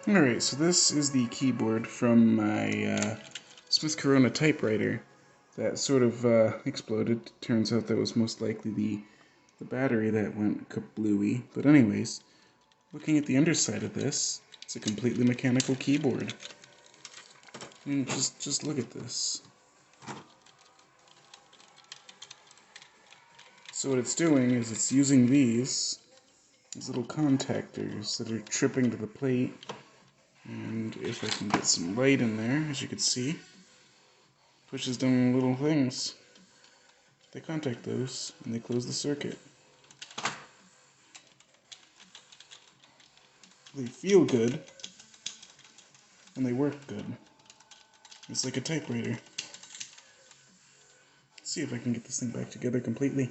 Alright, so this is the keyboard from my Smith Corona typewriter that sort of exploded. Turns out that was most likely the battery that went kablooey. But anyways, looking at the underside of this, it's a completely mechanical keyboard. I mean, just look at this. So what it's doing is it's using these little contactors that are tripping to the plate. And if I can get some light in there, as you can see, pushes down little things. They contact those, and they close the circuit. They feel good, and they work good. It's like a typewriter. Let's see if I can get this thing back together completely.